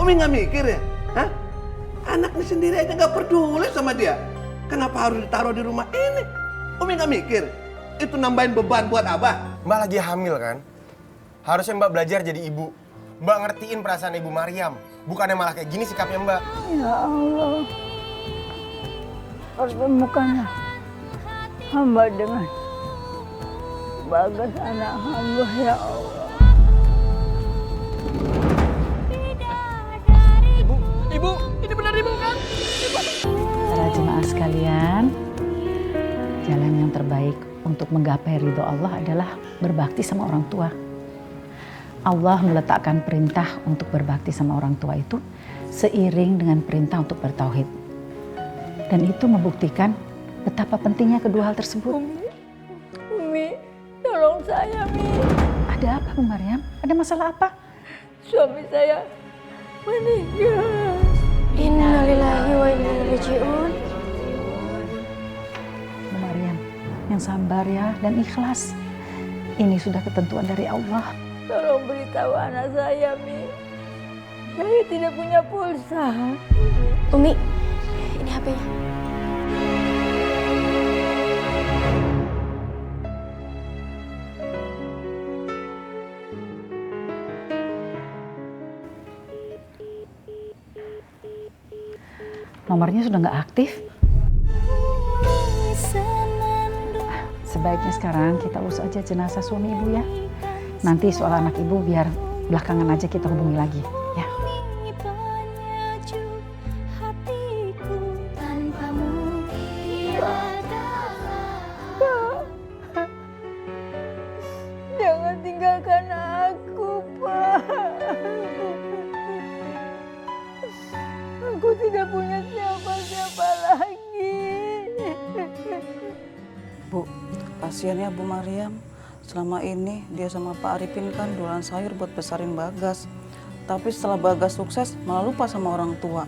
Umi nggak mikir ya? Hah? Anaknya sendiri aja nggak peduli sama dia. Kenapa harus ditaruh di rumah ini? Umi nggak mikir? Itu nambahin beban buat Abah. Mbak lagi hamil kan? Harusnya Mbak belajar jadi ibu. Mbak ngertiin perasaan Ibu Maryam. Bukannya malah kayak gini sikapnya Mbak. Ya Allah, pertemukanlah hamba dengan Bagas anak hamba ya Allah. Ibu, ini benar ibu kan? Para jemaah sekalian, jalan yang terbaik untuk menggapai ridho Allah adalah berbakti sama orang tua. Allah meletakkan perintah untuk berbakti sama orang tua itu seiring dengan perintah untuk bertauhid. Dan itu membuktikan betapa pentingnya kedua hal tersebut. Umi, tolong saya, Mi. Ada apa, Bu Maryam? Ada masalah apa? Suami saya meninggal. Innalillahi wa inna ilaihi raji'un. Bu Maryam, yang sabar ya dan ikhlas. Ini sudah ketentuan dari Allah. Tolong beritahu anak saya, Mi. Saya tidak punya pulsa. Umi, ini HP-nya. Nomornya sudah nggak aktif. Sebaiknya sekarang kita urus aja jenazah suami ibu ya. Nanti soal anak ibu biar belakangan aja kita hubungi lagi ya. Jangan tinggalkan aku, Pak. Aku tidak punya siapa-siapa lagi. Bu, kasihan ya Bu Maryam. Selama ini dia sama Pak Arifin kan jualan sayur buat besarin Bagas. Tapi setelah Bagas sukses malah lupa sama orang tua.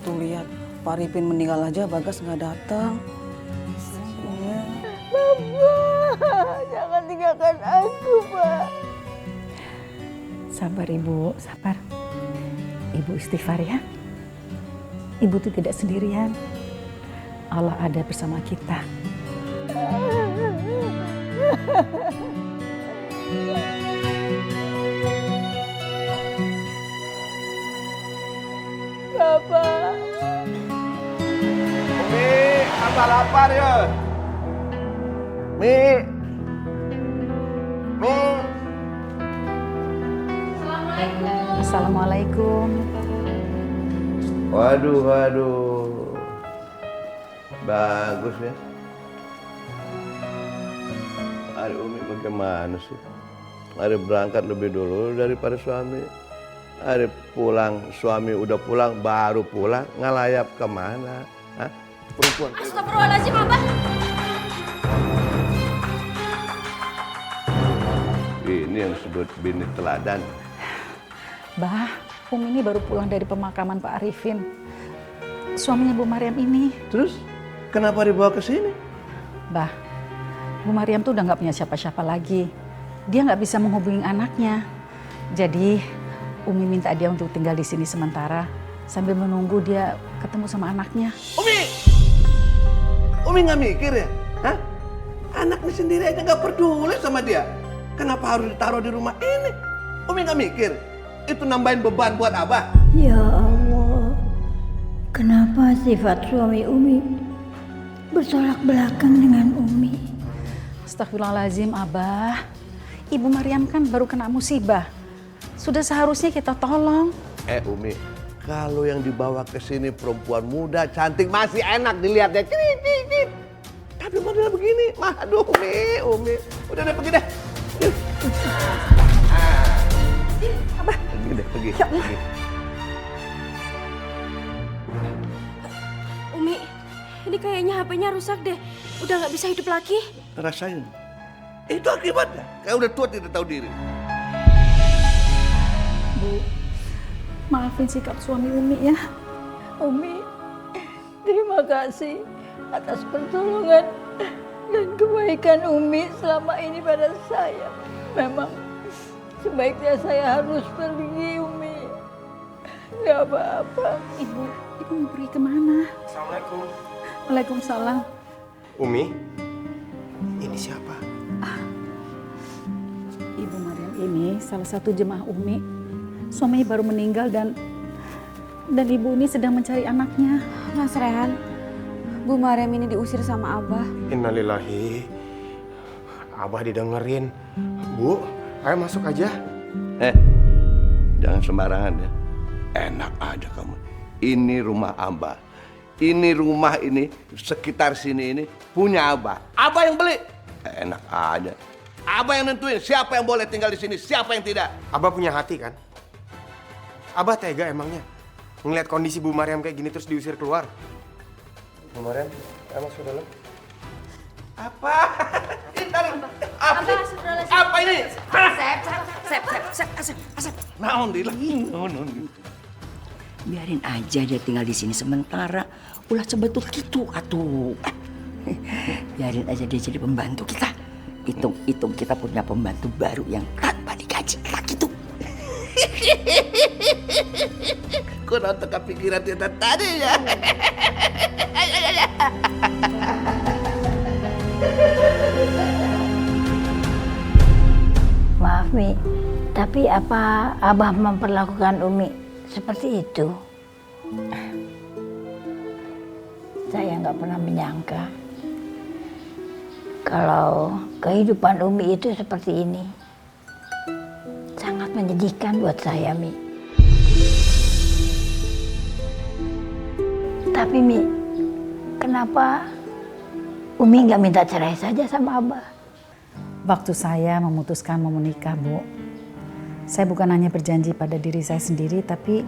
Tuh lihat, Pak Arifin meninggal aja Bagas nggak datang. Iya. Bapak, jangan tinggalkan aku, Pak. Sabar ibu, sabar. Ibu istighfar ya. Ibu itu tidak sendirian. Allah ada bersama kita. Bapak. Umi, tambah lapar ya. Mi. Mi. Assalamualaikum. Waduh, waduh. Bagus ya. Hari Umi bagaimana sih? Hari berangkat lebih dulu daripada suami. Hari pulang, suami udah pulang, baru pulang, ngelayap kemana? Hah? Perempuan. Astagfirullahaladzim, Abah. Ini yang disebut bini teladan. Bah, ini baru pulang dari pemakaman Pak Arifin. Suaminya Bu Maryam ini. Terus, kenapa dibawa ke sini? Bah, Bu Maryam tuh udah nggak punya siapa-siapa lagi. Dia nggak bisa menghubungi anaknya. Jadi, Umi minta dia untuk tinggal di sini sementara sambil menunggu dia ketemu sama anaknya. Umi! Umi nggak mikir ya? Hah? Anaknya sendiri aja nggak peduli sama dia. Kenapa harus ditaruh di rumah ini? Umi nggak mikir? Itu nambahin beban buat Abah. Ya Allah, kenapa sifat suami Umi bertolak belakang dengan Umi? Astagfirullahaladzim, Abah. Ibu Maryam kan baru kena musibah. Sudah seharusnya kita tolong. Umi, kalau yang dibawa ke sini perempuan muda, cantik, masih enak dilihatnya. Tapi model begini, aduh Umi. Udah pergi deh. Yuk. Abah. Pergi deh, pergi. Ya Allah. Pergi. Umi, ini kayaknya HP-nya rusak deh. Udah nggak bisa hidup lagi. Rasain. Itu akibatnya. Kayak udah tua tidak tahu diri. Bu, maafin sikap suami Umi ya. Umi, terima kasih atas pertolongan dan kebaikan Umi selama ini pada saya. Memang sebaiknya saya harus pergi, Umi. ada apa-apa. Ibu mau pergi kemana? Assalamualaikum. Waalaikumsalam. Umi, ini siapa? Ibu Maryam ini salah satu jemaah Umi. Suaminya baru meninggal dan ibu ini sedang mencari anaknya. Mas Rehan, Bu Maryam ini diusir sama Abah. Innalillahi. Abah didengerin. Bu, ayo masuk aja. Jangan sembarangan ya. Enak aja kamu. Ini rumah Abah. Ini rumah ini, sekitar sini ini punya Abah. Abah yang beli. Enak aja. Abah yang nentuin siapa yang boleh tinggal di sini, siapa yang tidak. Abah punya hati kan? Abah tega emangnya? Ngeliat kondisi Bu Maryam kayak gini terus diusir keluar. Bu Maryam, ayo masuk dalam. Apa? Apa ini? Asep. Naon di lagi? Biarin aja dia tinggal di sini sementara. Ulah sebetul gitu atuh. Biarin aja dia jadi pembantu kita. Hitung kita punya pembantu baru yang tanpa digaji. Tak gitu. Kau nonton kepikiran kita tadi ya. Maaf Mi, tapi apa Abah memperlakukan Umi seperti itu? Saya nggak pernah menyangka kalau kehidupan Umi itu seperti ini. Sangat menyedihkan buat saya, Mi. Tapi Mi, kenapa Umi nggak minta cerai saja sama Abah? Waktu saya memutuskan mau menikah, Bu, saya bukan hanya berjanji pada diri saya sendiri, tapi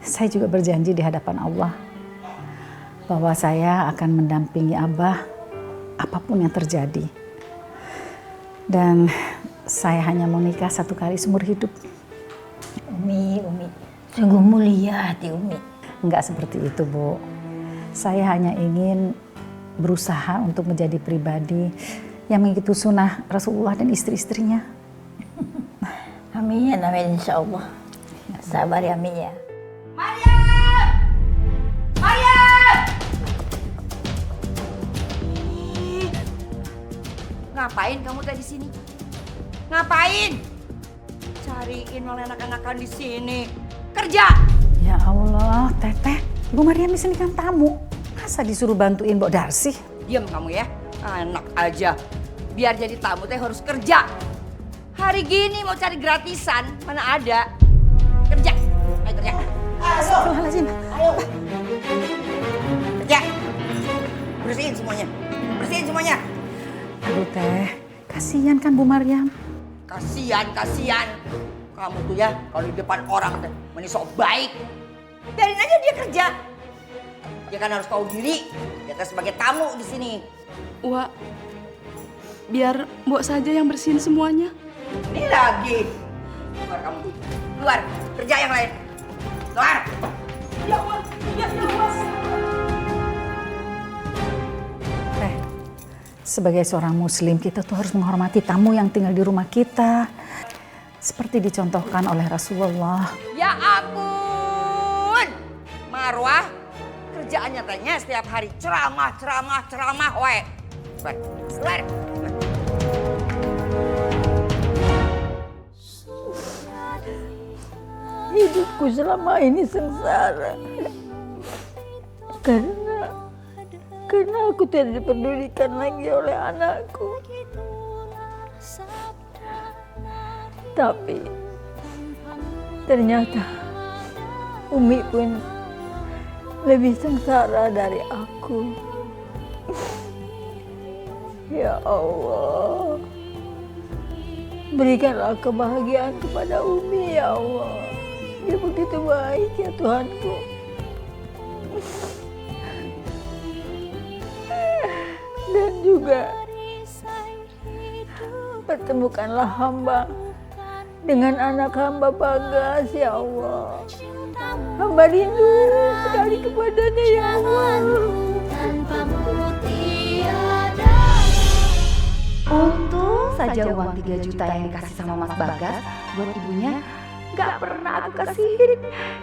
saya juga berjanji di hadapan Allah bahwa saya akan mendampingi Abah apapun yang terjadi. Dan saya hanya mau nikah 1 kali seumur hidup. Umi, sungguh mulia hati Umi. Enggak seperti itu, Bu. Saya hanya ingin berusaha untuk menjadi pribadi yang mengikuti sunnah Rasulullah dan istri-istrinya. Amin, amin insya Allah. Sabar ya Mi ya. Ngapain kamu tadi di sini? Ngapain? Cariin oleh anak-anakan di sini. Kerja. Ya Allah, Teteh, Bu Maryam di sini kan tamu. Masa disuruh bantuin Mbok Darsi? Diam kamu ya. Anak aja. Biar jadi tamu teh harus kerja. Hari gini mau cari gratisan, mana ada. Kerja. Ayo kerja. Astagfirullahaladzim. Kerja. Bersihin semuanya. Bersihin semuanya. Aduh Teh, kasihan kan Bu Maryam. Kasian. Kamu tuh ya kalau di depan orang teh meni sok baik. Biarin aja dia kerja. Dia kan harus tahu diri. Dia teh sebagai tamu di sini. Wak, biar Mbok saja yang bersihin semuanya. Ini lagi. Keluar kamu. Keluar. Kerja yang lain. Keluar. Ya Allah. Ya Allah. Teh, sebagai seorang muslim kita tuh harus menghormati tamu yang tinggal di rumah kita. Seperti dicontohkan oleh Rasulullah. Ya ampun. Marwah. Kerjaannya tanya setiap hari ceramah, we. Keluar. Hidupku selama ini sengsara. Karena aku tidak dipedulikan lagi oleh anakku. Tapi ternyata Umi pun lebih sengsara dari aku. Ya Allah, berikanlah kebahagiaan kepada Umi ya Allah. Dia begitu baik ya Tuhanku. Dan juga pertemukanlah hamba dengan anak hamba Bagas ya Allah. Hamba rindu sekali kepadanya ya Allah. Untung saja uang 3 juta yang dikasih sama Mas Bagas buat ibunya Gak pernah aku kasihin.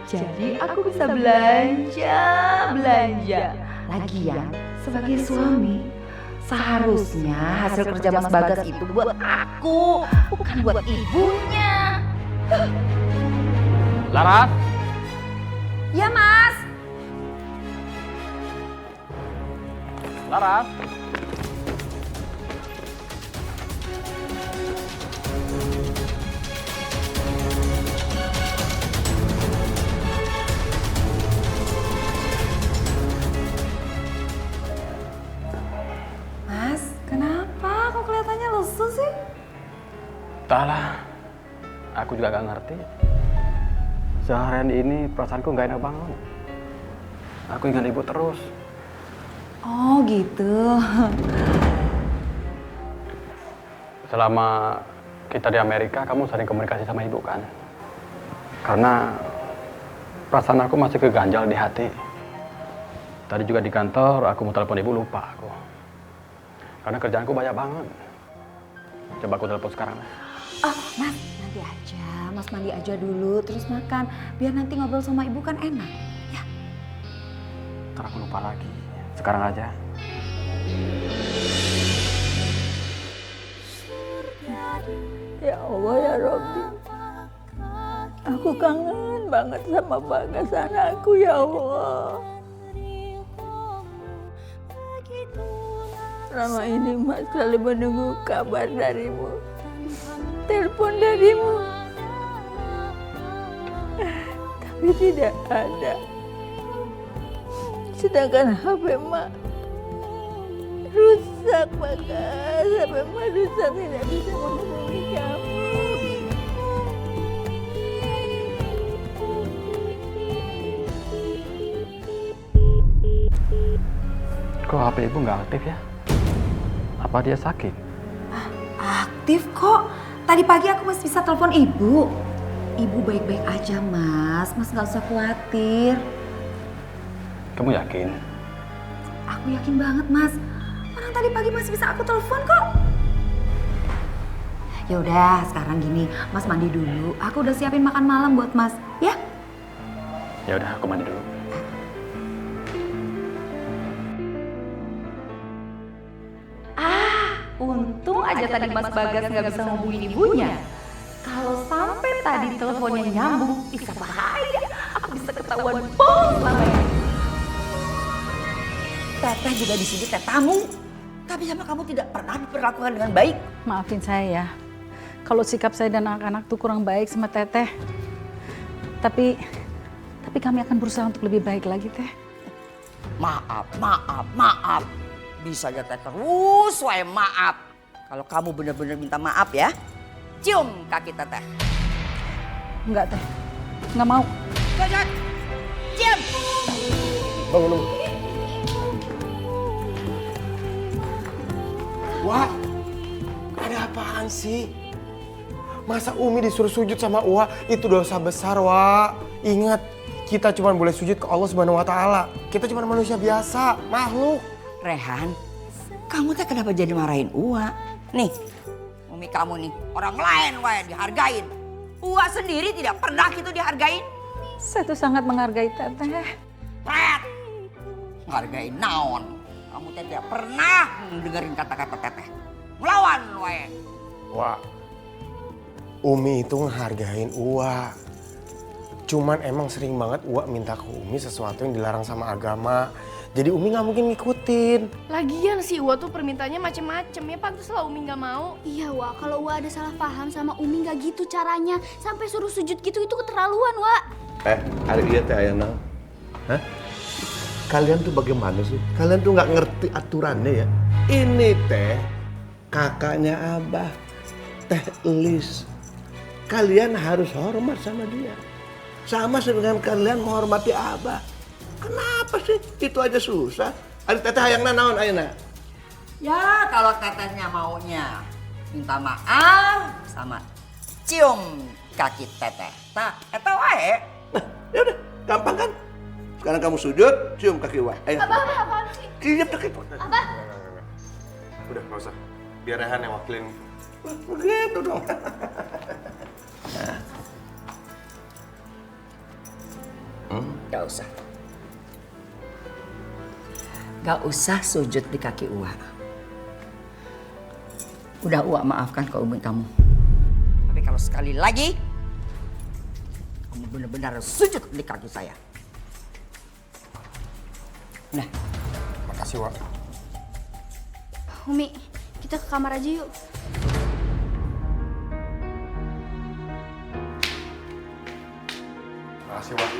Jadi aku bisa belanja. Lagian sebagai suami, seharusnya hasil kerja Mas Bagas itu buat aku, bukan buat ibunya. Laras, Ya Mas. Laras. Mas, kenapa? Kok kelihatannya lesu sih? Entahlah, aku juga gak ngerti. Seharian ini perasaanku gak enak banget. Aku ingat ibu terus. Oh gitu. Selama kita di Amerika, kamu sering komunikasi sama ibu kan? Karena perasaan aku masih keganjal di hati. Tadi juga di kantor, aku mau telepon ibu, lupa aku. Karena kerjaanku banyak banget. Coba aku telepon sekarang. Oh, Mas, nanti aja. Mas mandi aja dulu, terus makan. Biar nanti ngobrol sama ibu kan enak. Ya. Ntar aku lupa lagi. Sekarang aja. Ya Allah ya Robbi, aku kangen banget sama Bagas anakku ya Allah. Selama ini Mas selalu menunggu kabar darimu, telepon darimu, tapi tidak ada. Sedangkan HP Mak rusak, Bagas. HP Mak rusak, tidak bisa menghubungi kamu. Kok HP ibu nggak aktif ya? Apa dia sakit? Aktif kok. Tadi pagi aku masih bisa telepon ibu. Ibu baik-baik aja, Mas. Mas nggak usah khawatir. Kamu yakin? Aku yakin banget, Mas. Orang tadi pagi masih bisa aku telepon kok. Ya udah, sekarang gini, Mas mandi dulu. Aku udah siapin makan malam buat Mas, ya? Ya udah, aku mandi dulu. Untung aja tadi Mas Bagas nggak bisa ngubungin ibunya. Kalau sampai tadi teleponnya nyambung, bisa bahaya. Aku bisa ketahuan bos namanya. Teteh juga di sini tetamu. Tapi sama kamu tidak pernah diperlakukan dengan baik. Maafin saya ya, kalau sikap saya dan anak-anak tuh kurang baik sama Teteh. Tapi kami akan berusaha untuk lebih baik lagi, Teh. Maaf. Bisa aja teh terus wae maaf. Kalau kamu benar-benar minta maaf ya, cium kaki teteh. Enggak, Teh. Enggak mau. Gajak, cium. Bangun. Wah, ada apaan sih? Masa Umi disuruh sujud sama Uwa? Itu dosa besar, Wak. Ingat, kita cuma boleh sujud ke Allah Subhanahu wa Ta'ala. Kita cuma manusia biasa, makhluk. Rehan, kamu teh kenapa jadi marahin Uwa? Nih, Umi kamu nih, orang lain wae dihargain. Uwa sendiri tidak pernah gitu dihargain. Saya tuh sangat menghargai Teteh. Pret, menghargain naon. Kamu teh tidak pernah dengerin kata-kata teteh. Melawan wae. Wak, Umi itu ngehargain Uwa. Cuman emang sering banget Uwa minta ke Umi sesuatu yang dilarang sama agama. Jadi Umi nggak mungkin ngikutin. Lagian si Uwa tuh permintaannya macem-macem ya, pantas lah Umi nggak mau. Iya, Wak. Kalau Wak ada salah paham sama Umi nggak gitu caranya. Sampai suruh sujud gitu itu keterlaluan, Wak. Hari iya teh ayana. Hah? Kalian tuh bagaimana sih? Kalian tuh nggak ngerti aturannya ya? Ini teh kakaknya Abah, Teh Elis. Kalian harus hormat sama dia. Sama dengan kalian menghormati Abah. Kenapa sih? Itu aja susah. Ada teteh hayang naon ayeuna? Ya kalau tetehnya maunya minta maaf sama cium kaki teteh. Nah, eta wae. Nah, ya udah, gampang kan? Sekarang kamu sujud, cium kaki Wah. Ayo. Abah, apaan sih? Cium kaki Wah. Abah. Udah, nggak usah. Biar Rehan yang wakilin. Begitu dong. Gak usah. Gak usah sujud di kaki Uwa. Udah Uwa maafkan ke umi kamu. Tapi kalau sekali lagi kamu benar-benar sujud di kaki saya. Nah, Makasih, Wak. Umi, kita ke kamar aja yuk. Makasih, Wak.